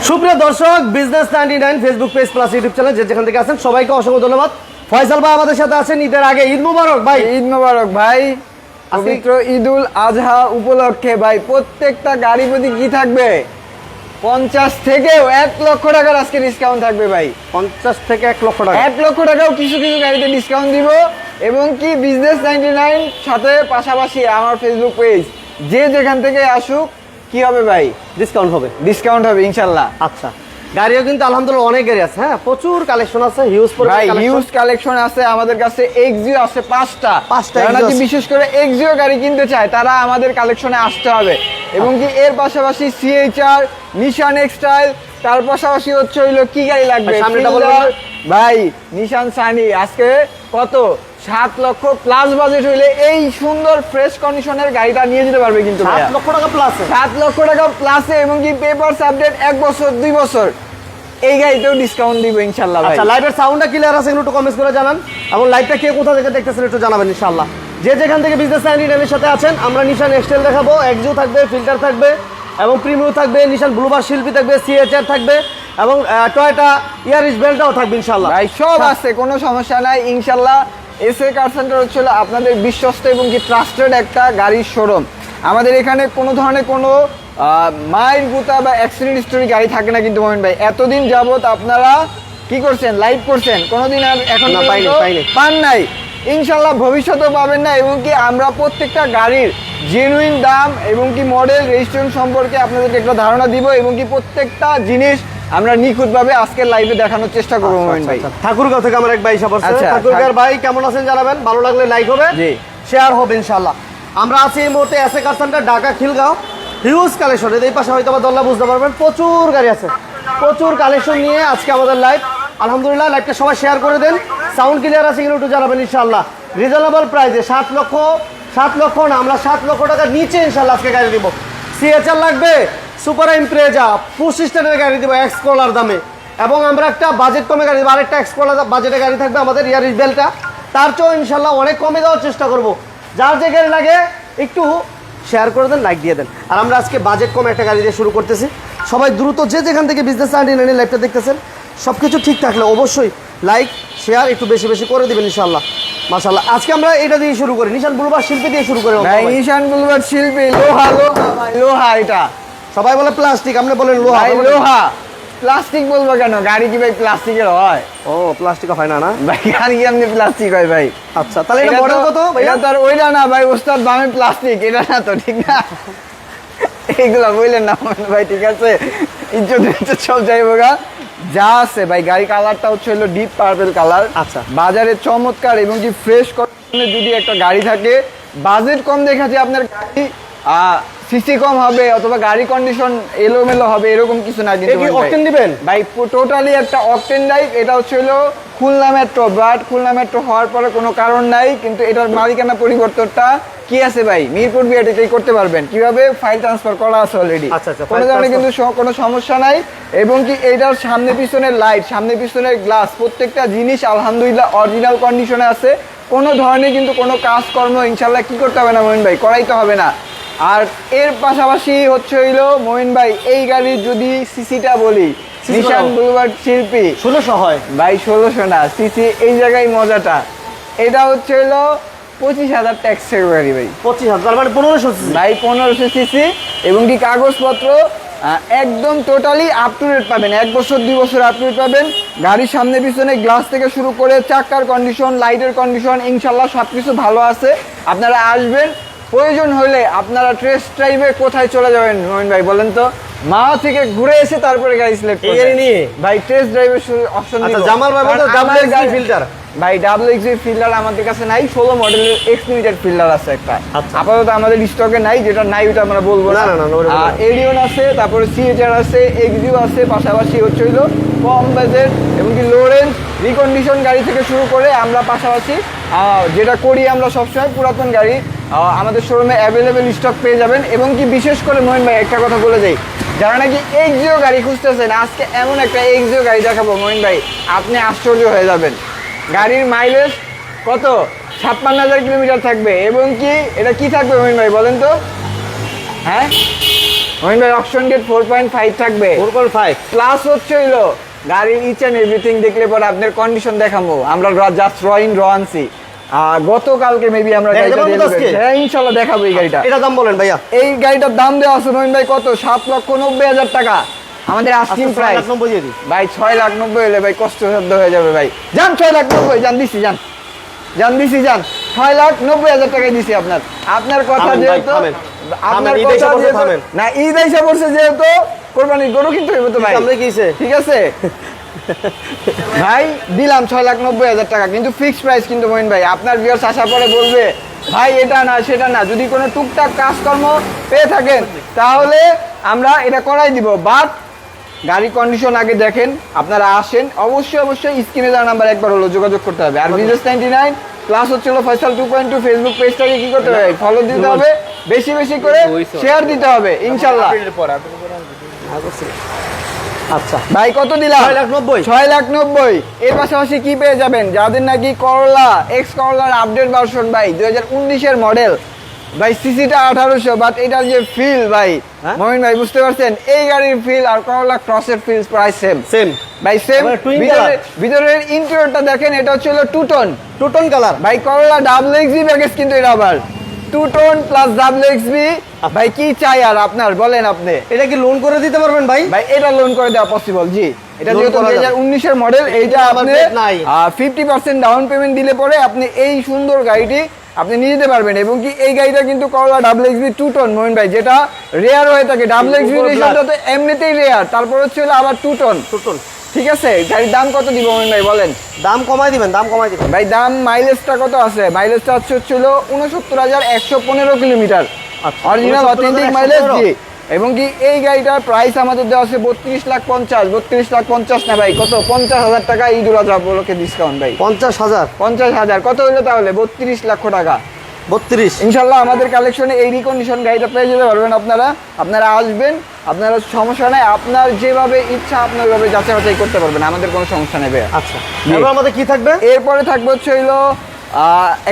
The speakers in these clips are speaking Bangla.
সুপ্রিয় দর্শক, business 99 Facebook page plus YouTube channel যেখান থেকে আছেন সবাইকে অসংখ্য ধন্যবাদ। ফয়সাল ভাই আমাদের সাথে আছেন ঈদের আগে। ঈদ মুবারক ভাই। ঈদ মুবারক ভাই। পবিত্র ঈদুল আজহা উপলক্ষে ভাই প্রত্যেকটা গাড়ি প্রতি কি থাকবে 50 থেকেও 1 লক্ষ টাকার আজকে ডিসকাউন্ট থাকবে ভাই। 50 থেকে 1 লক্ষ টাকা। 1 লক্ষ টাকাও কিছু কিছু গাড়িতে ডিসকাউন্ট দিব এবং কি বিজনেস 99 সাথে পাশাপাশি আমার ফেসবুক পেজ যে যেখান থেকে আসুক কি হবে ভাই, ডিসকাউন্ট হবে। ডিসকাউন্ট হবে ইনশাআল্লাহ। আচ্ছা, গাড়িও কিন্তু আলহামদুলিল্লাহ অনেক গাড়ি আছে। হ্যাঁ, প্রচুর কালেকশন আছে, হিউজ ভাই হিউজ কালেকশন আছে আমাদের কাছে। এক্সিও আছে 5টা। যারা কি বিশেষ করে এক্সিও গাড়ি কিনতে চায় তারা আমাদের কালেকশনে আসতে হবে। এবং কি এর পাশাপাশি সিএইচআর, নিশান এক্সটাইল, তার পাশাপাশি হচ্ছে হইলো কি গাড়ি লাগবে ভাই, নিশান সানি আজকে কত 7 লক্ষ প্লাস বাজেট হইলে এই সুন্দর ফ্রেশ কন্ডিশনের গাড়িটা নিয়ে যেতে পারবে কিন্তু 7 লক্ষ টাকা প্লাস। 7 লক্ষ টাকা প্লাসে এবং কি পেপারস আপডেট 1 বছর 2 বছর এই গাড়িতেও ডিসকাউন্ট দিব ইনশাআল্লাহ ভাই। আচ্ছা, লাইভের সাউন্ডটা ক্লিয়ার আছে একটু কমেন্টস করে জানান, এবং লাইভটা কে কোথা থেকে দেখতেছেন একটু জানাবেন ইনশাআল্লাহ। যে যেখান থেকে বিজনেস 99 এর সাথে আছেন, আমরা নিশান এক্সটেল দেখাবো, এক্সিও থাকবে, ফিল্টার থাকবে এবং প্রিমিও থাকবে, নিশান ব্লুবার শিল্পী থাকবে, সিএইচআর থাকবে এবং টয়োটা ইয়ারিস বেলটাও থাকবে ইনশাআল্লাহ। ভাই সব আছে, কোনো সমস্যা নাই ইনশাআল্লাহ। এসএ কার সেন্টার হচ্ছে আপনাদের বিশ্বস্ত এবং কি ট্রাস্টেড একটা গাড়ির শোরুম। আমাদের এখানে কোনো ধরনের কোনো মায়ের গুতা বা অ্যাক্সিডেন্ট হিস্টোরি গাড়ি থাকে না কিন্তু মোমিন ভাই। এতদিন যাবত আপনারা কি করছেন, লাইভ করছেন, কোনোদিন আর এখন পান নাই, ইনশাল্লাহ ভবিষ্যতেও পাবেন না। এবং কি আমরা প্রত্যেকটা গাড়ির জেনুইন দাম এবং কি মডেল রেজিস্ট্রেশন সম্পর্কে আপনাদেরকে একটা ধারণা দিব এবং কি প্রত্যেকটা জিনিস আমরা নিখুঁতভাবে আজকের লাইভে দেখানোর চেষ্টা করবো মোমিন ভাই। ঠাকুরগাঁও থেকে আমার এক ভাই সবার ঠাকুরগাঁওর ভাই কেমন আছেন জানাবেন, ভালো লাগলে লাইক হবে, শেয়ার হবে ইনশাআল্লাহ। আমরা আছি এই মুহূর্তে এসএ কার centre Dhaka Khilgaon. Huge collection, এই পাশে হয়তো বা দল্লা বুঝতে পারবেন, প্রচুর গাড়ি আছে, প্রচুর কালেকশন নিয়ে আজকে আমাদের লাইভ। আলহামদুলিল্লাহ, লাইভটা সবাই শেয়ার করে দেন, সাউন্ড ক্লিয়ার আছে কিনা একটু জানাবেন ইনশাআল্লাহ। রিজনেবল প্রাইসে 7 লক্ষ না, আমরা 7 লক্ষ টাকার নিচে ইনশাআল্লাহ আজকে গাড়ি দিব। সিএইচআর লাগবে, সুপার ইমপ্রেজা, 25 স্টারের গাড়ি দিব এক্সকলার দামে, এবং আমরা একটা বাজেট কমে গাড়ি দিব, আরেকটা এক্সকলার বাজেটের গাড়ি থাকবে আমাদের ইয়ারিস বেলটা, তার চেয়েও ইনশাআল্লাহ অনেক কমে দেওয়ার চেষ্টা করব। যার যে গাড়ি লাগে একটু শেয়ার করে দেন, লাইক দিয়ে দেন। আর আমরা আজকে বাজেট কম একটা গাড়ি দিয়ে শুরু করতেছি। সবাই দ্রুত যে যেখান থেকে বিজনেস 99 লাইভটা দেখতেছেন সব কিছু ঠিক থাকলে অবশ্যই লাইক শেয়ার একটু বেশি বেশি করে দিবেন ইনশাআল্লাহ। মাশাআল্লাহ, আজকে আমরা এটা দিয়ে শুরু করি, নিশান ব্লুবার শিল্পী দিয়ে শুরু করি। নিশান ব্লুবার শিল্পী, লোহা লোহা, এটা সবাই বলে প্লাস্টিক, আপনি বলেন লোহা। লোহা প্লাস্টিক বলবো কেন, গাড়ি কি ভাই প্লাস্টিকের হয়? ও প্লাস্টিক হয় না, না ভাই, গাড়ি কি আপনি প্লাস্টিক হয় ভাই? আচ্ছা, তাহলে এটা মডেল কত ভাই? এটা তো আর ওইটা না ভাই, ওস্তাদ দামে প্লাস্টিক, এটা না তো, ঠিক না? এইগুলা বললেন না ভাই, ঠিক আছে, ইজ্জত সব যাইব গা। যা আছে ভাই, গাড়ি কালারটা হচ্ছে হলো ডিপ পার্পল কালার। আচ্ছা, বাজারে চমৎকার এবং কি ফ্রেশ কন্ডিশনে যদি একটা গাড়ি থাকে, বাজেট কম দেখাচ্ছে আপনার গাড়ি সিসি কম হবে অথবা গাড়ি কন্ডিশন এলোমেলো হবে এরকম কিছু না। কিন্তু অকটেন দিবেন ভাই, টোটালি একটা অকটেন লাইক। এটা হচ্ছে হলো Khulna metro, but Khulna metro হওয়ার পরে কোনো কারণ নাই, কিন্তু এটার মালিকানা পরিবর্তনটা কি আছে ভাই, মিরপুর বিআরটিতেই করতে পারবেন। কিভাবে, ফাইল ট্রান্সফার করা আছে অলরেডি, কোনো ধরনের কিন্তু কোনো সমস্যা নাই। এবং কি এইটার সামনে পিছনের লাইট, সামনে পিছনের গ্লাস, প্রত্যেকটা জিনিস আলহামদুলিল্লাহ অরিজিনাল কন্ডিশনে আছে। কোনো ধরনের কিন্তু কোনো কাজকর্ম ইনশাল্লাহ কি করতে হবে না মোমিন ভাই, করাইতে হবে না। আর এর পাশাপাশি হচ্ছে হইলো মোমিন ভাই, এই গাড়ির যদি সিসিটা বলি, নিশান ব্লুবার শিল্পী 1600 হয় ভাই, 1600 না সিসি, এই জায়গায় মজাটা। এটা হচ্ছে হইলো 25,000 ট্যাক্সের গাড়ি ভাই, 25,000 মানে 1500 ভাই, 1500 সিসি। এবং কি কাগজপত্র একদম টোটালি আপ টু ডেট পাবেন, 1 বছর 2 বছর আপ টু ডেট পাবেন। গাড়ির সামনে পিছনে গ্লাস থেকে শুরু করে চাকার কন্ডিশন, লাইটের কন্ডিশন ইনশাল্লাহ সব কিছু ভালো আছে। আপনারা আসবেন, প্রয়োজন হলে আপনারা টেস্ট ড্রাইভে কোথায় চলে যাবেন মোমিন ভাই বলেন তো? মা থেকে ঘুরে এসে তারপরে গাড়ি সিলেক্ট করে নিয়ে ভাই টেস্ট ড্রাইভের অপশন দিব। জামাল ভাই বলতো ডাবল এক্সি ফিল্টার, ভাই ডাবল এক্সি ফিল্টার আমাদের কাছে নাই, 16 মডেলের এক্স লিমিটেড ফিল্টার আছে একটা, আপাতত আমাদের স্টকে নাই। যেটা নাই ওটা আমরা বলবো না। এডিয়ন আছে, তারপরে সিএইচআর আছে, এক্সিও আছে, পাশাপাশি হচ্ছে হইলো কম বাজেট এবং কি লো রেঞ্জ রিকন্ডিশন গাড়ি থেকে শুরু করে আমরা পাশাপাশি যেটা করি আমরা সবসময় পুরাতন গাড়ি আমাদের শোরুমে অ্যাভেলেবেল স্টক পেয়ে যাবেন। এবং কি বিশেষ করে মোহিন ভাই একটা কথা বলে যাই, যারা নাকি এক্সিও গাড়ি খুঁজতেছেন, আজকে এমন একটা এক্সিও গাড়ি দেখাবো মোহিন ভাই, আপনি আশ্চর্য হয়ে যাবেন। গাড়ির মাইলেজ কত, 56,000 কিলোমিটার থাকবে। এবং কি এটা কি থাকবে মোহিন ভাই বলেন তো? হ্যাঁ, মহিন ভাই অপশন গেট 4.5 থাকবে, 4.5 প্লাস হচ্ছে হইলো গাড়ির ইচ এন্ড এভরিথিং দেখলে পরে আপনার কন্ডিশন দেখাবো। আমরা জাস্ট র আনছি গতকালকে মেবি আমরা গাড়িটা দিয়ে দেব। হ্যাঁ ইনশাআল্লাহ দেখাবো এই গাড়িটা। এটা দাম বলেন ভাইয়া। এই গাড়িটার দাম দেওয়া আছে মহিন ভাই কত, 7,90,000 টাকা আমাদের আস্কিং প্রাইস। ভাই 6,90,000 হলে ভাই কষ্টসাধ্য হয়ে যাবে ভাই। যান 6,90,000 জান দিছি, যান 6,90,000 টাকায় দিছি আপনার। আপনার কথা যেহেতু আপনার কথা যেহেতু না ঈদ আইসা পড়ছে যেহেতু কোরবানির গরু কিন্তু হইব তো ভাই, ঠিক আছে ভাই দিলাম 6,90,000 টাকা, কিন্তু ফিক্সড প্রাইস কিন্তু মহিন ভাই। আপনার ভিউয়ার্স আসার পরে বলবে ভাই এটা না সেটা না, যদি কোনো টুকটাক কাজকর্ম পেয়ে থাকেন তাহলে আমরা এটা করাই দিব, বাট গাড়ি কন্ডিশন আগে দেখেন। আপনারা আসেন অবশ্যই স্ক্রিনে দেওয়া নাম্বার একবার হলো যোগাযোগ করতে হবে। আর বিজনেস 99 প্লাস হচ্ছে ফয়সাল 2.2 ফেসবুক পেজটাকে কি করতে হবে, ফলো দিতে হবে, বেশি বেশি করে শেয়ার দিতে হবে ইনশাআল্লাহ। আচ্ছা ভাই কত দিলাম, 6,90,000। এর পাশাপাশি কি পেয়ে যাবেন, যাদের নাকি করলা এক্স করলার আপডেট ভার্সন ভাই 2019 মডেল ভাই, সিসিটা 1800, বাট এটার যে ফিল ভাই মমিন ভাই বুঝতে পারছেন, এই গাড়ির ফিল আর করলা ক্রসের ফিল প্রায় সেম ভাই, সেম। ভিতরের ইন্টেরিয়রটা দেখেন, এটা হচ্ছে টু টোন কালার ভাই। করলা WXB প্যাকেজ কিন্তু এটা আবার 2 টোন প্লাস WXB ভাই, কি চাই আর আপনার বলেন। আপনি এটা কি লোন করে দিতে পারবেন ভাই? ভাই এটা লোন করে দেওয়া পসিবল, জি। এটা যেহেতু 2019 মডেল, এইটা আপনি 50% ডাউন পেমেন্ট দিলে পরে আপনি এই সুন্দর গাড়িটি আপনি নিয়ে যেতে পারবেন। এবং কি এই গাড়িটা কিন্তু করলা WXB 2 টোন মহিন ভাই, যেটা রেয়ার হয়ে থাকে। WXB রেশনটা তো এমনিতেই রেয়ার, তারপর হচ্ছে আবার 2 টোন। ঠিক আছে, গাড়ির দাম কত দিব মহিন ভাই বলেন? দাম কমাই দিবেন ভাই। দাম মাইলেজটা কত আছে? মাইলেজটা হচ্ছিল 69,115 কিলোমিটার, অরিজিনাল অথেন্টিক মাইলেজ, জি। এবং কি এই গাড়িটার প্রাইস আমাদের দেওয়া আছে 32,50,000 না ভাই, কত 50,000 টাকা ঈদ উল আজহা উপলক্ষে ডিসকাউন্ট ভাই। 50,000 কত হলো তাহলে? 32 লক্ষ টাকা। 32 ইনশাল্লাহ আমাদের কালেকশনে এই রিকন্ডিশন গাড়িটা পেয়ে যেতে পারবেন। আপনারা আসবেন, আপনারা সমস্যা নাই, আপনার যেভাবে ইচ্ছা আপনার ভাবে যাচাই বাছাই করতে পারবেন, আমাদের কোনো সমস্যা নেই। আচ্ছা এবার আমাদের কি থাকবে? এরপরে থাকবে হচ্ছে হইলো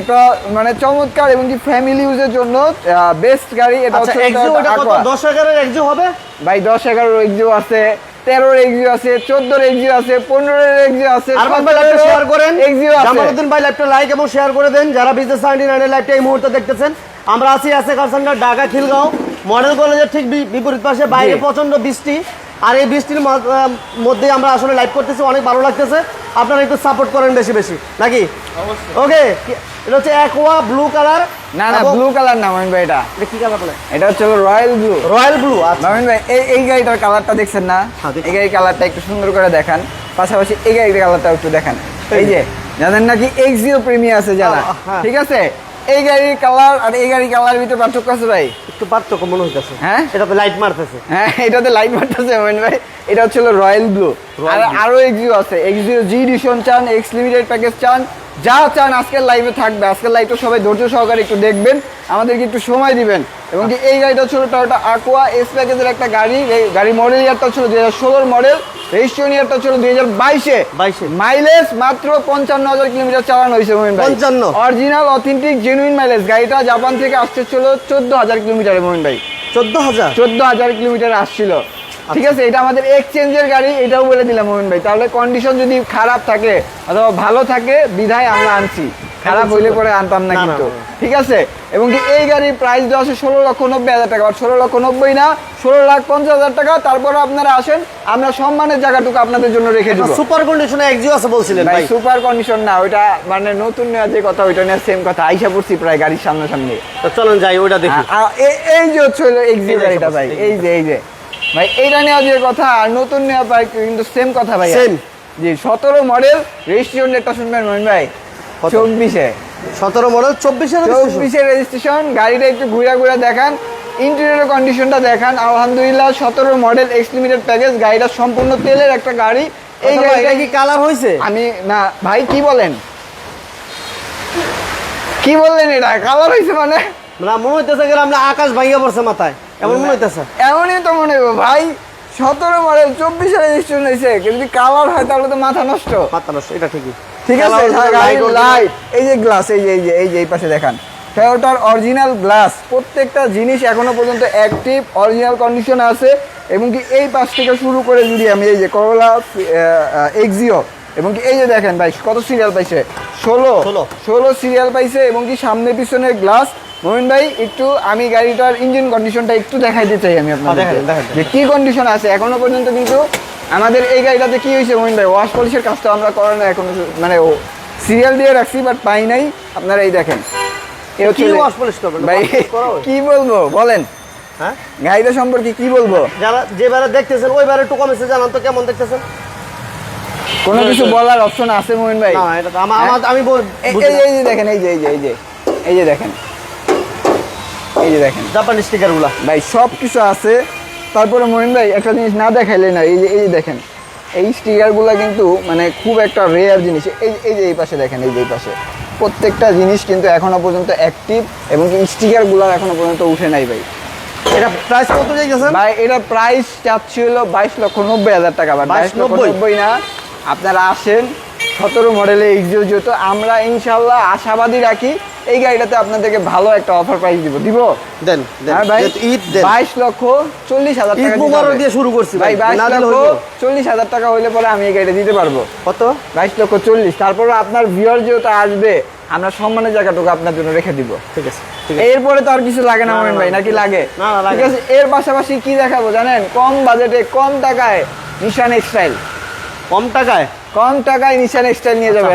একটা মানে চমৎকার এবং কি ফ্যামিলি ইউজের জন্য বেস্ট গাড়ি। এটা হচ্ছে 10-11 এক্সিও হবে ভাই, 10-11 এক্সিও আছে, 13 এক্সিও আছে, 14 এক্সিও আছে, 15 এক্সিও আছে। আর ভাই লাইভটা শেয়ার করেন, জামালউদ্দিন ভাই লাইভটা লাইক এবং শেয়ার করে দেন। যারা বিজনেস 99 লাইভটা এই মুহূর্তে দেখতেছেন, আমরা আছি এসএ কার সেন্টার ঢাকা খিলগাঁও মডেল কলেজের ঠিক বিপরীত পাশে। বাইরে প্রচন্ড বৃষ্টি, আর এই বৃষ্টির মধ্যে আমরা আসলে লাইভ করতেছি, অনেক ভালো লাগতেছে। আপনারা একটু সাপোর্ট করেন বেশি বেশি নাকি? ওকে, এটা হচ্ছে অ্যাকোয়া ব্লু কালার। না ব্লু কালার না মহিন ভাই, এটা কি কালার বলে? এটা হচ্ছে রয়্যাল ব্লু। আচ্ছা মহিন ভাই, এই গাড়িটার কালারটা দেখছেন না? এই গাড়ির কালারটা একটু সুন্দর করে দেখান, পাশাপাশি এই গাড়ির কালারটা একটু দেখান। এই যে যাদের নাকি এক্সিও প্রিমিয়াম আছে যারা, ঠিক আছে, এই গাড়ির কালার আর এই গাড়ির কালার ভিতরে পার্থক্য আছে ভাই? একটু পার্থক্য মনে হইতেছে। হ্যাঁ, এটাতে লাইট মারতেছে। হ্যাঁ, এটাতে লাইট মারতেছে মহিন ভাই। এটা হচ্ছে রয়্যাল ব্লু। আর আরো এক্সিও আছে, এক্সিও জি এডিশন চান, এক্স লিমিটেড প্যাকেজ চান, যা চান আজকের লাইভে থাকবে। আজকের লাইভটা সবাই ধৈর্য সহকারে একটু দেখবেন, আমাদেরকে একটু সময় দিবেন। এবং কি এই গাড়িটা ছিল টয়োটা আকোয়া এস প্যাকেজের একটা গাড়ি। এই গাড়ির মডেল ইয়ারটা ছিল 2016 মডেল, রেজিস্ট্রেশন ইয়ারটা ছিল 2022। মাইলেজ মাত্র 55,000 কিলোমিটার চালানো হয়েছে মহিন ভাই। 55 অরিজিনাল অথেন্টিক জেনুইন মাইলেজ। গাড়িটা জাপান থেকে আসছে ছিল 14,000 কিলোমিটারে মহিন ভাই। 14,000 কিলোমিটার আসছিল, ঠিক আছে। এটা আমাদের এক্সচেঞ্জের গাড়ি, এটাও বলে দিলাম মোমিন ভাই। তাহলে কন্ডিশন যদি খারাপ থাকে অথবা ভালো থাকে বিধায় আমরা আনছি, খারাপ হইলে পরে আনতাম না কিন্তু, ঠিক আছে। এবং কি এই গাড়ির প্রাইস দেওয়া আছে 16,90,000 টাকা, 16,90,000 না 16,50,000 টাকা। তারপরে আপনারা আসেন, আমরা সম্মানের জায়গাটুকু আপনাদের জন্য রেখে দিব। সুপার কন্ডিশনে এক্সিও আছে বলছিলেন ভাই? সুপার কন্ডিশন না, ওইটা মানে নতুন নেওয়ার যে কথা ওইটা নিয়ে সেম কথা। আইসা পড়ছি প্রায় গাড়ির সামনাসামনি, তো চলেন যাই ওইটা দেখি। এই যে হচ্ছে এক্সিও গাড়িটা ভাই, এই যে ভাই এইটা নেওয়া যে কথা আর নতুন নেওয়া পাই কিন্তু সেম কথা ভাই, সেম। জি 17 মডেল, রেজিস্ট্রেশন ডেটটা শুনবেন মহিন ভাই 24-এ। 17 মডেল 24-এ রেজিস্ট্রেশন। গাড়িটা একটু ঘুরা দেখান, ইন্টেরিয়র কন্ডিশনটা দেখান। আলহামদুলিল্লাহ 17 মডেল এক্স লিমিটেড প্যাকেজ। গাড়িটা সম্পূর্ণ তেলের একটা গাড়ি। এই গাড়িটা কি কালার হয়েছে? আমি না ভাই, কি বললেন এটা কালার হয়েছে মানে? না মনে হইতেছে গেলে আমরা আকাশ ভাঙিয়ে পড়ছে মাথায়, এমন মনে হইতেছে। এমনই তো মনে হবে ভাই, 17 মডেল 24-এ রেজিস্ট্রেশন হয়েছে, কিন্তু কালার হয় তাহলে তো মাথা নষ্ট। এটা ঠিকই, ঠিক আছে। লাইট, এই যে গ্লাস, এই যে এই পাশে দেখান, টয়োটার অরিজিনাল গ্লাস, প্রত্যেকটা জিনিস এখনো পর্যন্ত অ্যাক্টিভ অরিজিনাল কন্ডিশনে আছে। এবং কি এই পাশ থেকে শুরু করে যদি আমি এই যে করোলা এক্সিও, এবং কি এই যে দেখেন ভাই কত সিরিয়াল পাইছে, 16 সিরিয়াল পাইছে। এবং কি সামনে পিছনে গ্লাস। মোমিন ভাই একটু আমি গাড়িটার ইঞ্জিন কন্ডিশনটা একটু দেখাইতে চাই আমি আপনাদের যে কি কন্ডিশন আছে এখনো পর্যন্ত। কিন্তু আমাদের এই গাড়িটাতে কি হয়েছে মোমিন ভাই, ওয়াশ পলিশের কাজটা আমরা করি না এখনো, মানে ও সিরিয়াল দিয়ে রাখছি বাট পাই নাই। আপনারা এই দেখেন ভাই কি বলবো বলেন, হ্যাঁ গাড়িটা সম্পর্কে কি বলবো। যারা যেবারে দেখতেছেন ওইবারে একটু কমেছে, জানান তো কেমন দেখতেছেন। কোনো কিছু বলার অপশন আছে মোমিন ভাই? না এটা আমি এই যে দেখেন, এই যে দেখেন জাপানি স্টিকার গুলা ভাই সব কিছু আছে। তারপরে মোমিন ভাই একটা জিনিস না দেখাইলে না, এই যে দেখেন এই স্টিকারগুলো কিন্তু মানে খুব একটা রেয়ার জিনিস। এই যে এই পাশে দেখেন, এই যে এই পাশে প্রত্যেকটা জিনিস কিন্তু এখনো পর্যন্ত অ্যাক্টিভ, এবং কি স্টিকারগুলো এখনো পর্যন্ত উঠে নাই ভাই। এটা প্রাইস কত যাইতেছে ভাই? এটা প্রাইস চাচ্ছিল 22,90,000 টাকা। 22,90,000 না, আপনারা আসেন 17 মডেলের এক্সিও, যেহেতু আমরা ইনশাল্লাহ আশাবাদী রাখি এই গাড়িটাতে আপনাদেরকে ভালো একটা অফার প্রাইস দিব। দেন হ্যাঁ ভাই, 22,40,000 টাকা দিয়ে শুরু করছি ভাই। 22,40,000 টাকা হইলে পরে আমি এই গাড়িটা দিতে পারবো। কত? 22,40,000। তারপরে আপনার ভিউয়ার যেহেতু আসবে, আমরা সম্মানের জায়গাটুকু আপনার জন্য রেখে দিব। ঠিক আছে, এরপরে তো আর কিছু লাগে না মোমিন ভাই, নাকি লাগে? ঠিক আছে, এর পাশাপাশি কি দেখাবো জানেন? কম বাজেটে কম টাকায় নিশান এক্সটাইল। কম টাকায় নিশান এক্সটাইল নিয়ে যাবে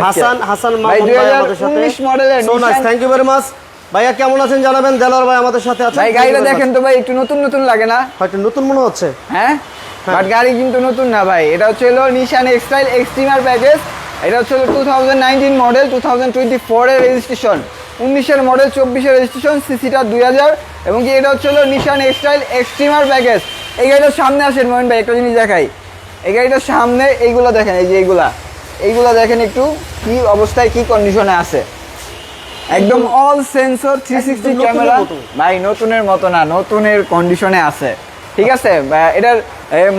হাসান ভাই 2019 মডেলের। থ্যাংক ইউ ভেরি মাচ ভাইয়া, কেমন আছেন জানাবেন। দেলোয়ার ভাই আমাদের সাথে আছেন ভাই। গাড়িটা দেখেন তো ভাই, একটু নতুন লাগে না? হয়তো নতুন মনে হচ্ছে, হ্যাঁ বাট গাড়ি কিন্তু নতুন না ভাই। এটা হচ্ছে নিশান এক্সটাইল এক্সট্রিমার প্যাকেজ। এটা হচ্ছে 2019 মডেল, 2024 এর রেজিস্ট্রেশন, 19-এর মডেল, 24-এর রেজিস্ট্রেশন, সিসিটা 2000। এবং কি এটা হচ্ছে নিশান এক্সটাইল এক্সট্রিমার প্যাকেজ। এই গাড়িটার সামনে আসেন মোমিন ভাই, একটা জিনিস দেখাই। এই গাড়িটার সামনে এইগুলো দেখেন, এই যে এইগুলা দেখেন একটু কি অবস্থায়, কি কন্ডিশনে আছে। একদম অল সেন্সর 360 ক্যামেরা ভাই, নতুনের মতো না, নতুনের কন্ডিশনে আছে। ঠিক আছে, এটার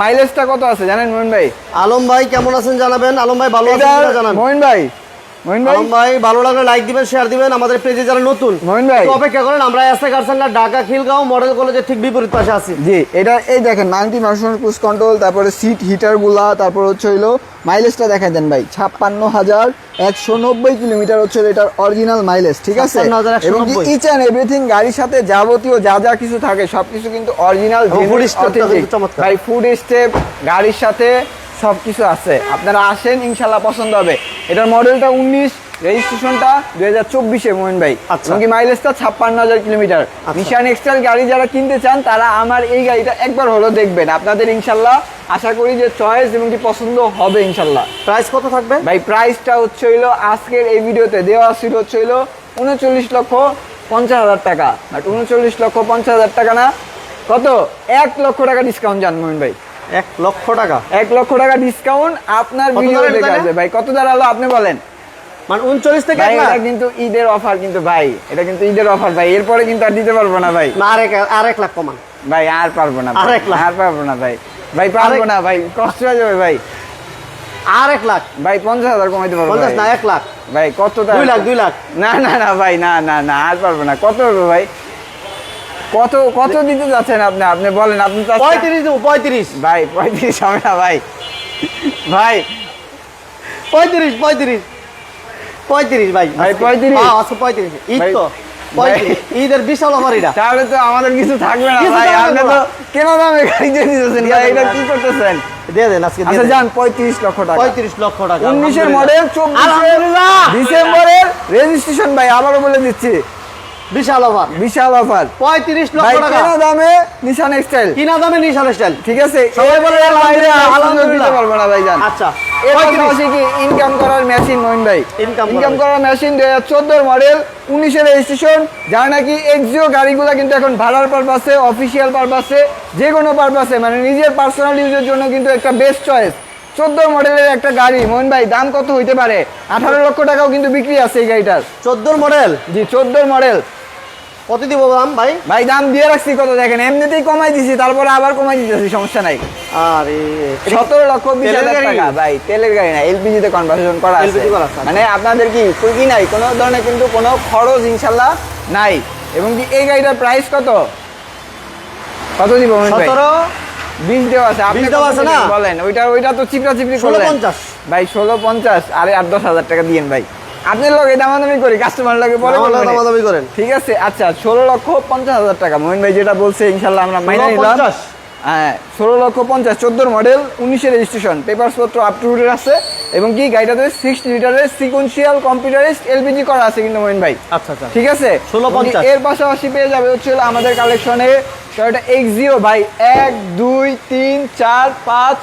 মাইলেজটা কত আছে জানেন মোমিন ভাই? আলম ভাই কেমন আছেন জানাবেন। আলম ভাই ভালো আছেন কিনা জানান। মোমিন ভাই আলম ভাই ভালো লাগলে লাইক দিবেন, শেয়ার দিবেন। আমাদের পেজে যারা নতুন মোমিন ভাই অপেক্ষা করেন, আমরা এসএ কার সেন্টার ঢাকা খিলগাঁও মডেল কলেজের ঠিক বিপরীত পাশে আছি। জি, এটা এই দেখেন 90 ভার্সন ক্রুজ কন্ট্রোল, তারপরে সিট হিটার গুলা, তারপর হচ্ছে মাইলেজটা দেখাই দেন ভাই। 56,190 কিলোমিটার হচ্ছে এটার অরিজিনাল মাইলেজ। ঠিক আছে, এবং ইচ এন্ড এভরিথিং গাড়ির সাথে যাবতীয় যা কিছু থাকে সবকিছু কিন্তু অরিজিনাল ভাই। ফুড স্টেপ গাড়ির সাথে সবকিছু আছে। আপনারা আসেন, ইনশাল্লাহ পছন্দ হবে। এটার মডেলটা 19, রেজিস্ট্রেশনটা 2024-এ মোমিন ভাই। এবং কি মাইলেজটা 56,000 কিলোমিটার। নিশান এক্সটাইল গাড়ি যারা কিনতে চান তারা আমার এই গাড়িটা একবার হলো দেখবেন, আপনাদের ইনশাল্লাহ আশা করি যে চয়েস এবং কি পছন্দ হবে ইনশাল্লাহ। প্রাইস কত থাকবে ভাই? প্রাইসটা হচ্ছে আজকের এই ভিডিওতে দেওয়া ছিল হচ্ছে 39,50,000 টাকা। বাট 39,50,000 টাকা না, কত? 1 লক্ষ টাকা ডিসকাউন্ট জান মোমিন ভাই। 1 লক্ষ টাকা? 1 লক্ষ টাকা ডিসকাউন্ট আপনার ভিডিও দেখে আসবে ভাই। কত দাঁড়ালো আপনি বলেন? মানে 39 থেকে ভাই এটা কিন্তু ঈদের অফার, কিন্তু ভাই এটা কিন্তু ঈদের অফার ভাই। এরপরে কিন্তু আর দিতে পারবো না ভাই। আর 1 লাখ কমান ভাই, আর পারবো না, আর পারবো না ভাই। ভাই পারবো না ভাই, কষ্ট হয়ে যাবে ভাই। আর 1 লাখ ভাই, 50,000 কমাইতে পারবো। 50 না 1 লাখ ভাই। কত? 2 লাখ। না ভাই, না আর পারবো না। কত হবে ভাই? কত দিতে যাচ্ছেন আপনি বলেন। আপনি 35 দেবো। 35 ভাই, 35 হবে না ভাই। ভাই 35 ভাই। 35 আচ্ছা 35 ঈদ তো 35 ঈদের বিশাল অফার এটা। তাহলে তো আমাদের কিছু থাকবে না ভাই। আপনি তো কেন দামে গাড়ি দিয়ে দিতেছেন ভাই, এটা কি করতেছেন? দিয়ে দেন আজকে। আচ্ছা যান, 35 লক্ষ টাকা। 35 লক্ষ টাকা। 19-এর মডেল, 24 ডিসেম্বরের রেজিস্ট্রেশন ভাই। আবারও বলে দিচ্ছি, বিশাল অফার 35 লক্ষ টাকা কিনা দামে নিশান এক্সটাইল। ঠিক আছে, সবাই বলে আলহামদুলিল্লাহ পারবো না ভাই জান। আচ্ছা, এর পাশাপাশি কি ইনকাম করার মেশিন মোহিন ভাই? ইনকাম করার মেশিন 2014 মডেল, 19-এর রেজিস্ট্রেশন। যার নাকি এক্সিও গাড়িগুলো কিন্তু এখন ভাড়ার পারপাসে, অফিসিয়াল পারপাসে, যে কোনো পারপাসে, মানে নিজের পার্সোনাল ইউজের জন্য কিন্তু একটা বেস্ট চয়েস। 14 মডেলের একটা গাড়ি মোহন ভাই, দাম কত হইতে পারে? 18 লক্ষ টাকাও কিন্তু বিক্রি আছে এই গাড়িটার। 14 মডেল? জি, 14 মডেল। কত দিব দাম ভাই? ভাই দাম দিয়ে রাখছি কত দেখেন, এমনিতেই কমাই দিছি, তারপরে আবার কমাই দিতেছি, সমস্যা নাই। আরে 17,20,000 টাকা ভাই, তেলের গাড়ি না, এলপিজি তে কনভার্সন করা আছে। LPG করা আছে। মানে আপনাদের কি নাই, কোনো ধরনের কিন্তু কোনো খরচ ইনশাআল্লাহ নাই। এবং কি এই গাড়িটার প্রাইস কত দিব ভাই? 17-20 দেওয়া আছে, আপনি দেওয়া আছে না বলেন। ওইটা তো চিপরা চিপরি করলেন 1650 ভাই, 1650। আরে 8-10,000 টাকা দিয়েন ভাই, আপনার লগে দামাদামি করি, কাস্টমার লাগে পরে দামাদামি করেন, ঠিক আছে। আচ্ছা 16,50,000 টাকা মোহিন ভাই যেটা বলছে ইনশাআল্লাহ আমরা মাইনে নিলাম। হ্যাঁ 16,50,000, 14 মডেল, 19-এর রেজিস্ট্রেশন, পেপারস পত্র আপ টু ডেট আছে। এবং কি গাড়িটাতে 60 লিটারের সিকোয়েন্সিয়াল কম্পিউটারাইজড এলপিজি করা আছে কিন্তু মোহিন ভাই। আচ্ছা আচ্ছা, ঠিক আছে। 1650 এর পাশাপাশি পেয়ে যাবে হচ্ছে আমাদের কালেকশনে টয়োটা X0 ভাই, 1 2 3 4 5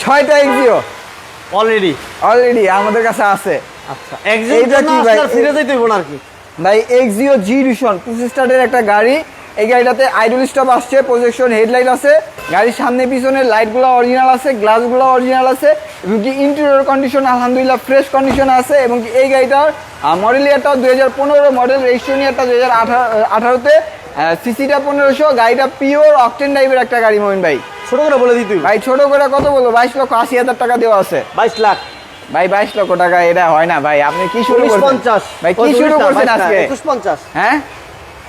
6টা X0 অলরেডি আমাদের কাছে আছে। আচ্ছা এইটা কি ভাই? ফিরে যাইতে হইব না আর কি ভাই X0 G Edition 25 স্টারের একটা গাড়ি। এই গাড়িটাতে আইডল স্টপ আসছে, প্রজেকশন হেডলাইট আছে, গাড়ির সামনে পিছনে লাইটগুলো অরিজিনাল আছে, গ্লাসগুলো অরিজিনাল আছে, এবং কি ইন্টেরিয়র কন্ডিশন আলহামদুলিল্লাহ ফ্রেশ কন্ডিশন আছে। এবং কি এই গাড়িটার মডেল ইয়ারটাও 2015 মডেল, রেজিস্ট্রেশন ইয়ারটা 2018-তে, সিসিটা 1500, গাড়িটা পিওর অকটেন টাইপের একটা গাড়ি মোহিন ভাই। ছোট করে বলে দিই তুই ভাই, ছোট করে কত বলবো, 22,80,000 টাকা দেওয়া আছে। 22 লাখ ভাই, 22 লক্ষ টাকা এটা হয় না ভাই, আপনি কি শুরু করছেন 50 ভাই, কি শুরু করছেন আজকে? 2150 হ্যাঁ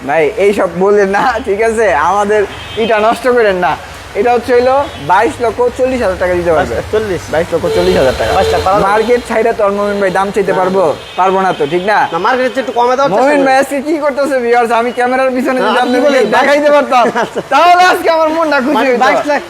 ভাই, এইসব বললেন না, ঠিক আছে, আমাদের এটা নষ্ট করেন না। এটা হচ্ছে হইলো 22,40,000 টাকা দিতে পারবে। 22,40,000 টাকা মার্কেট ছাইড়া তো মোমিন ভাই দাম চাইতে পারবো না তো, ঠিক না? মার্কেট একটু কমে দাও। মোমিন ভাই আজকে কি করতেছে ভিউয়ার্স, আমি ক্যামেরার পিছনে যদি আপনাদের দেখাইতে পারতাম তাহলে আজকে আমার মনটা খুশি হতো। 22 লাখ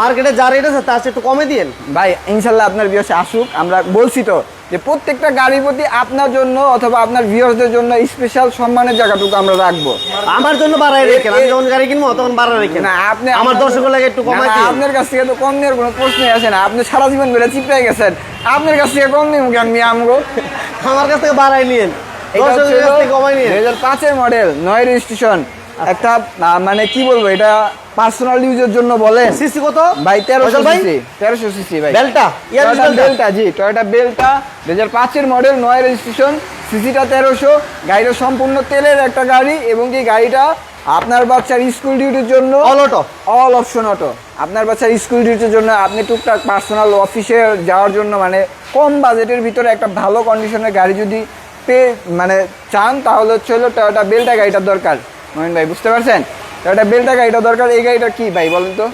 মার্কেটে যা রেট আছে তার চেয়ে একটু কমে দিয়েন ভাই। ইনশাআল্লাহ আপনার ভিউয়ার্স আসুক, আমরা বলছি তো যে প্রত্যেকটা গাড়ির প্রতি আপনার জন্য অথবা আপনার ভিউয়ার্সদের জন্য স্পেশাল সম্মানের জায়গাটুকু আমরা রাখবো। আমার জন্য বাড়াই রেখেন, আমি যখন গাড়ি কিনবো তখন বাড়াই রেখেন। না আপনি আমার দর্শকের লাগে একটু কমাই দিন। আপনার কাছ থেকে তো কম নেওয়ার কোনো প্রশ্নই আসে না, আপনি সারা জীবন ধরে চিপড়ে গেছেন, আপনার কাছ থেকে কম নিব কেন মিয়া আমগো? আমার কাছ থেকে বাড়াই নিয়েন, দর্শকের কাছ থেকে কমাই নিয়েন। 2005-এর মডেল, 9 রেজিস্ট্রেশন, একটা মানে কি বলবো, এটা পার্সোনাল ইউজের জন্য বলে। সিসি কত ভাই? 1300 সিসি ভাই। বেলটা বেলটা জি, টয়োটা বেলটা 2005-এর মডেল, 9 রেজিস্ট্রেশন, সিসিটা 1300, গাড়িটা সম্পূর্ণ তেলের একটা গাড়ি। এবং কি গাড়িটা আপনার বাচ্চার স্কুল ডিউটির জন্য অল অপশন অটো, আপনার বাচ্চার স্কুল ডিউটির জন্য আপনি টুকটাক পার্সোনাল অফিসে যাওয়ার জন্য মানে কম বাজেটের ভিতরে একটা ভালো কন্ডিশনের গাড়ি যদি মানে চান, তাহলে হচ্ছে হলো টয়োটা বেলটা গাড়িটার দরকার মোহিন ভাই, বুঝতে পারছেন? টয়োটা বেলটা গাড়িটা দরকার। এই গাড়িটা কি ভাই বলেন তো,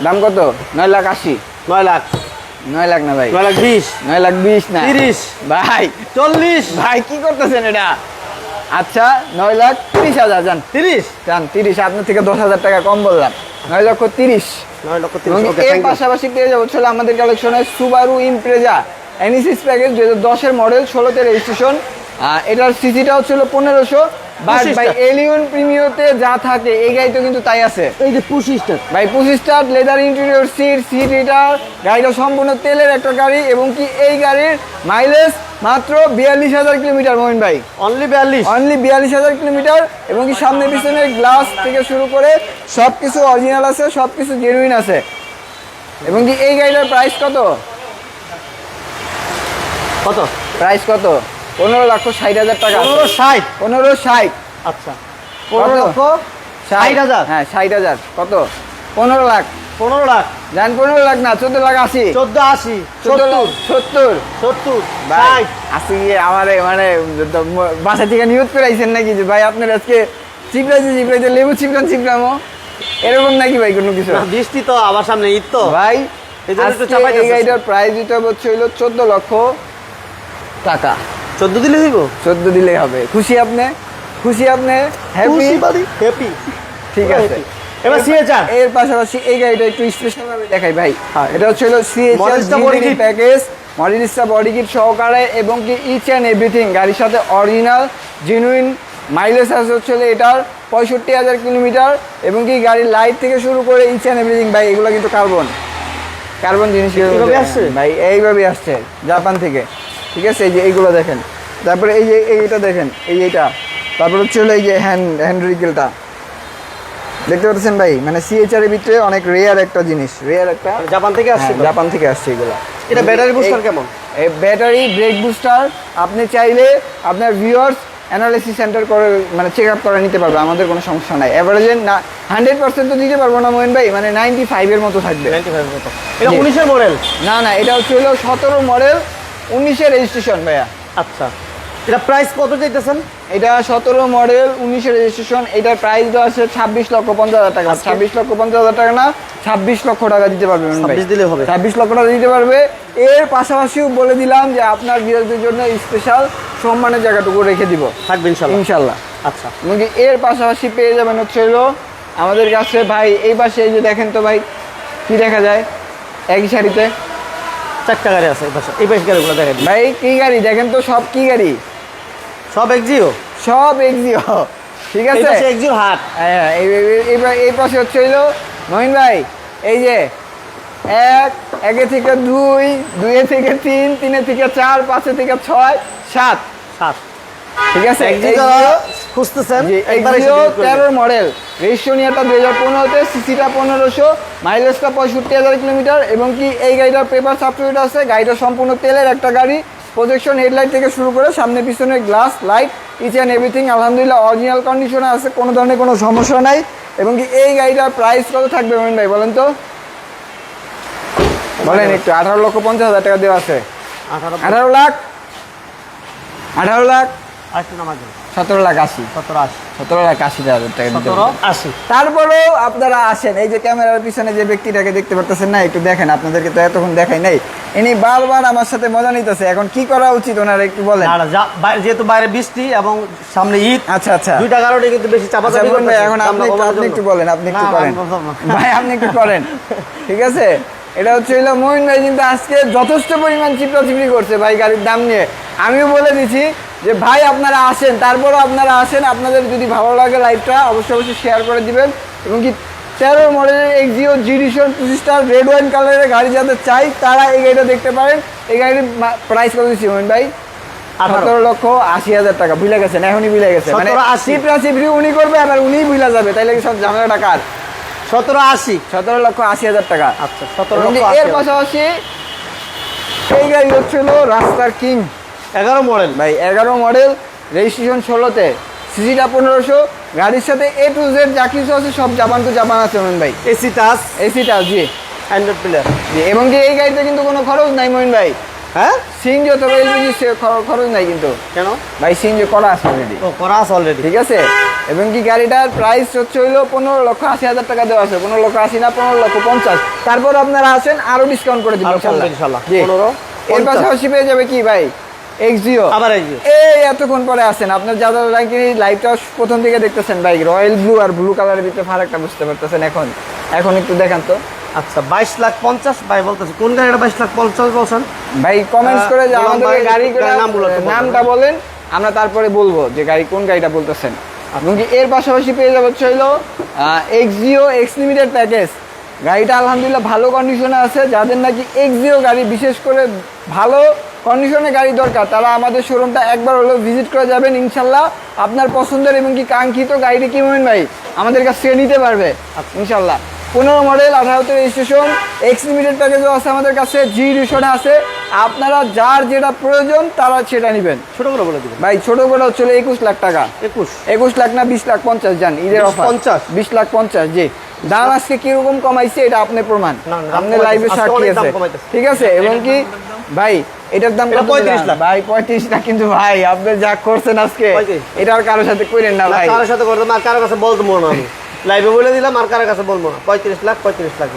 দাম কত? 9,80,000। 9 লাখ 9 লাখ না ভাই, 9,20,000 9,20,000 না 30 ভাই, 40 ভাই কি করতেছেন এটা? আচ্ছা 9,30,000 যান, 30 আপনার থেকে 10,000 টাকা কম বললাম, 9,30,000। 9,30,000 এর পাশাপাশি পেয়ে যাবো হচ্ছে আমাদের কালেকশনে সুবারু ইমপ্রেজা এনএসিস প্যাকেজ 2010-এর মডেল, 16তে রেজিস্ট্রেশন। এটার সিসিটা হচ্ছে 1500। বাট ভাই এলিয়ন প্রিমিয়তে যা থাকে এই গাড়িতে কিন্তু তাই আছে। এই যে 25 স্টার ভাই, 25 star, leather interior, seat heater, গাড়িটা সম্পূর্ণ তেলের একটা গাড়ি। এবং কি এই গাড়ির মাইলেজ মাত্র 42,000 কিলোমিটার মোহিন ভাই, অনলি 42,000 কিলোমিটার। এবং কি সামনে পিছনে গ্লাস থেকে শুরু করে সবকিছু অরিজিনাল আছে, সবকিছু জেনুইন আছে। এবং কি এই গাড়িটার প্রাইস কত? প্রাইস কত? 15,60,000 টাকা। 15,60,000। আচ্ছা 15,60,000। হ্যাঁ 60,000 কত? 15 লাখ জান, 15 লাখ না, 14,80,000। 70 ভাই আসি আমার মানে বাসা থেকে নিয়োগ করে আইছেন নাকি যে ভাই আপনার আজকে চিপড়াইতে লেবু চিপড়ামো এরকম নাকি ভাই কোনো কিছু? বৃষ্টি তো আবার সামনে, ঈদ তো ভাই। এই গাড়িটার প্রাইস দিতে হচ্ছে হলো 14 লক্ষ টাকা। 14 দিলে হইব? 14 দিলেই হবে। খুশি আপনি হ্যাপি, ঠিক আছে। এবার সিএচআর এর পাশাপাশি এই গাড়িটা একটু স্পেশাল ভাবে দেখাই ভাই। এটা হচ্ছে হলো Modellista body kit package, Modellista body kit সহকারে। এবং কি ইচ অ্যান্ড এভরিথিং গাড়ির সাথে অরিজিনাল জেনুইন। মাইলেজ আছে হচ্ছে এটার 65,000 কিলোমিটার। এবং কি গাড়ির লাইট থেকে শুরু করে ইচ অ্যান্ড এভরিথিং ভাই, এগুলো কিন্তু কার্বন জিনিস ভাই, এইভাবে আসছে জাপান থেকে, ঠিক আছে। এই যে এইগুলো দেখেন, তারপরে এই যে এইটা দেখেন, এইটা, তারপর হচ্ছে হলো এই যে হ্যান্ডরিকেলটা দেখতে পাচ্ছেন ভাই, মানে সিএচআর এর ভিতরে অনেক রেয়ার একটা জিনিস, জাপান থেকে আসছে এগুলো। এটা ব্যাটারি বুস্টার কেমন? এই ব্যাটারি ব্রেক বুস্টার আপনি চাইলে আপনার ভিউয়ার্স অ্যানালিসিস সেন্টার করে মানে চেক আপ করে নিতে পারবে, আমাদের কোনো সমস্যা নাই। এভারেজে না 100% তো দিতে পারবো না মোহিন ভাই, মানে 95 এর মতো থাকবে। 95 এর মতো। এটা 19 এর মডেল? না না, এটা হচ্ছে হলো 17 মডেল, 19 এর রেজিস্ট্রেশন ভাইয়া। আচ্ছা, এটা প্রাইস কত চাইতেছেন? এটা 17 মডেল, 19 এর রেজিস্ট্রেশন। এটার প্রাইস দেওয়া আছে 26,50,000 টাকা। 26,50,000 টাকা না, 26 লক্ষ টাকা দিতে পারবে মোহিন ভাই। 26 দিলে হবে? 26 লক্ষ টাকা দিতে পারবে। এর পাশাপাশিও বলে দিলাম যে আপনার বিরোধীদের জন্য স্পেশাল সম্মানের জায়গাটুকু রেখে দিব, থাকবে ইনশাআল্লাহ। ইনশাআল্লাহ। আচ্ছা, এমনকি এর পাশাপাশি পেয়ে যাবেন হচ্ছে হলো আমাদের কাছে ভাই এই পাশে, এই যে দেখেন তো ভাই কি দেখা যায় একই সারিতে 4টা গাড়ি আছে এই পাশে। এই পাশে গাড়িগুলো দেখেন ভাই, কি গাড়ি দেখেন তো, সব কি গাড়ি, সব এক্সিও, সব এক্সিও, ঠিক এই আছে। পাশে এক্সিও হাট। হ্যাঁ, এই পাশে হচ্ছে হইলো মহিন ভাই, এই যে 1, 1 থেকে 2, 2 থেকে 3, 3 থেকে 4, 5 থেকে 6, 7, 7, ঠিক আছে। এক্সিও খুঁজতেছেন? একবার এসে 13 মডেল, রেজিস্ট্রেশনটা 2015-তে, সিসিটা 1500, মাইলেজটা 65,000 কিলোমিটার, এবং কি এই গাড়িটার পেপার সাবস্টিটিউট আছে। গাড়িটা সম্পূর্ণ তেলের একটা গাড়ি, প্রজেকশন হেডলাইট থেকে শুরু করে সামনে পিছনে glass light each and everything আলহামদুলিল্লাহ অরিজিনাল কন্ডিশনে আছে, কোনো ধরনের কোনো সমস্যা নাই। এবং কি এই গাড়িটার প্রাইস কত থাকবে মোহিন ভাই বলেন তো, বলেন একটু। 18,50,000 টাকা দেওয়া আছে। 18 লাখ, 18 লাখ, 17 লাখ 80, 17 লাখ 80,000 টাকা দিতে হবে। তারপরেও আপনারা আসেন, এই যে ক্যামেরার পিছনে যে ব্যক্তিটাকে দেখতে পারতেছেন না, একটু দেখেন, আপনাদেরকে তো এতক্ষণ দেখাই নাই। ইনি বারবার আমার সাথে মজা নিতেছে, এখন কি করা উচিত ওনারা একটু বলেন। যেহেতু বাইরে বৃষ্টি এবং সামনে ঈদ, আচ্ছা আচ্ছা, দুইটা কারণে কিন্তু বেশি চাপাচাপি ভাই করতেছে। এখন আপনি একটু বলেন, আপনি একটু করেন ভাই, আপনি একটু করেন, ঠিক আছে। এটা হচ্ছে হলো মোহিন ভাই কিন্তু আজকে যথেষ্ট পরিমাণ চিপড়াচিপড়ি করছে ভাই গাড়ির দাম নিয়ে। আমিও বলে দিছি যে ভাই আপনারা আসেন, তারপরও আপনারা আসেন, আপনাদের যদি ভালো লাগে লাইভটা অবশ্যই অবশ্যই শেয়ার করে দিবেন। এবং কি 13 মডেলের Axio G edition 25 star red wine কালারের গাড়ি যাদের চাই তারা এই গাড়িটা দেখতে পারেন। এই গাড়ির প্রাইস কত দিচ্ছি মোহিন ভাই? 17,80,000 টাকা। ভুলে গেছেন, এখনই ভুলে গেছে, মানে চিপড়াচিপড়ি উনি করবে আবার উনিই ভুলে যাবে, তাইলে সব ঝামেলা টাকার। 17,80,000 টাকা। আচ্ছা, 17,80,000। এর পাশাপাশি এই গাড়ি হচ্ছিল রাস্তার কিং 11 মডেল ভাই, 11 মডেল, রেজিস্ট্রেশন 16-তে, সিসিটা 1500, গাড়ির সাথে এ টু জেড যা কিছু আছে সব জাপান তো জাপান আছে মোহিন ভাই। এসি টাচ, জি, অ্যান্ড্রয়েড প্লেয়ার জি। এবং কি এই গাড়িতে কিন্তু কোনো খরচ নাই মোহিন ভাই। হ্যাঁ, সিএনজি অথবা এলপিজি খরচ নাই কিন্তু। কেন ভাই? সিএনজি করা আছে অলরেডি। ও, করা আছে অলরেডি, ঠিক আছে। এবং কি গাড়িটার প্রাইস হচ্ছে হইলো 15,80,000 টাকা দেওয়া আছে। 15,80,000 না, 15,50,000। তারপর আপনারা আসেন, আরো ডিসকাউন্ট করে দিব ইনশাআল্লাহ। জি। এর পাশাপাশি পেয়ে যাবে কি ভাই? এক্সিও। আবার এক্সিও। এই এতক্ষণ পরে আসেন, আপনার যারা লাইভটা প্রথম দিকে দেখতেছেন ভাই, রয়্যাল ব্লু আর ব্লু কালারের ভিতরে ফারাকটা বুঝতে পারতেছেন। এখন একটু দেখান তো। আচ্ছা, 22,50,000 ভাই বলতেছে। কোন গাড়িটা 22,50,000 বলছেন ভাই? কমেন্টস করে যে আমাদের গাড়ির নামটা বলেন, আমরা তারপরে বলবো যে গাড়ি কোন গাড়িটা বলতেছেন। এবং কি এর পাশাপাশি পেয়ে যাবে হচ্ছে হইলো এক্সিও এক্স লিমিটেড প্যাকেজ। গাড়িটা আলহামদুলিল্লাহ ভালো কন্ডিশনে আছে। যাদের নাকি এক্সিও গাড়ি, বিশেষ করে ভালো কন্ডিশনে গাড়ি দরকার, তারা আমাদের শোরুমটা একবার হলেও ভিজিট করে যাবেন। ইনশাল্লাহ আপনার পছন্দের এবং কি কাঙ্ক্ষিত গাড়িটি কি মোহিন ভাই আমাদের কাছ থেকে নিতে পারবে ইনশাল্লাহ। 15 মডেল, 18-তে রেজিস্ট্রেশন, এক্স লিমিটেড প্যাকেজও আছে আমাদের কাছে, জি ডিশনে আছে। আপনারা যার যেটা প্রয়োজন তারা সেটা নেবেন। ছোট করে বলে দিবেন ভাই, ছোট করে হচ্ছে 21 লাখ টাকা। 21 লাখ না, 20,50,000 জান, ঈদের অফার 20,50,000। জি, দাম আজকে কিরকম কমাইছে এটা আপনার প্রমাণ, আপনি লাইভে সাক্ষী আছে, ঠিক আছে। এবং কি ভাই এটার দাম 35 লাখ ভাই, 35 লাখ। কিন্তু ভাই আপনি যা করছেন আজকে, এটা আর কারোর সাথে কইরেন না ভাই, কারোর সাথে করতে, আর কারোর কাছে বলতে মনে আমি লাইভে বলে দিলাম, আর কারোর কাছে বলবো না। 35 লাখ।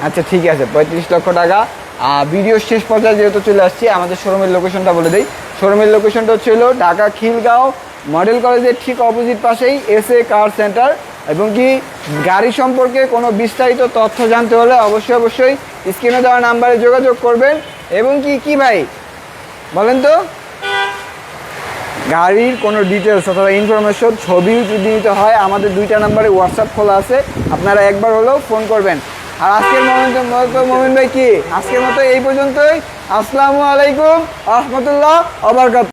আচ্ছা ঠিক আছে, 35 লক্ষ টাকা। ভিডিও শেষ পর্যায়ে যেহেতু চলে আসছি, আমাদের শোরুমের লোকেশনটা বলে দেই। শোরুমের লোকেশনটা হচ্ছে হলো ঢাকা খিলগাঁও মডেল কলেজের ঠিক অপোজিট পাশেই এসএ কার সেন্টার। এবং কি গাড়ি সম্পর্কে কোনো বিস্তারিত তথ্য জানতে হলে অবশ্যই স্ক্রিনে দেওয়া নাম্বারে যোগাযোগ করবেন। এবং কি ভাই বলেন তো, গাড়ির কোনো ডিটেলস অথবা ইনফরমেশন ছবিও যদি নিতে হয়, আমাদের 2টা নাম্বারে হোয়াটসঅ্যাপ খোলা আছে, আপনারা একবার হলেও ফোন করবেন। আর আজকের মোমিন ভাই কি আজকের মতো এই পর্যন্তই। আসসালামু আলাইকুম ওয়া রাহমাতুল্লাহ ওয়া বারাকাতুহু।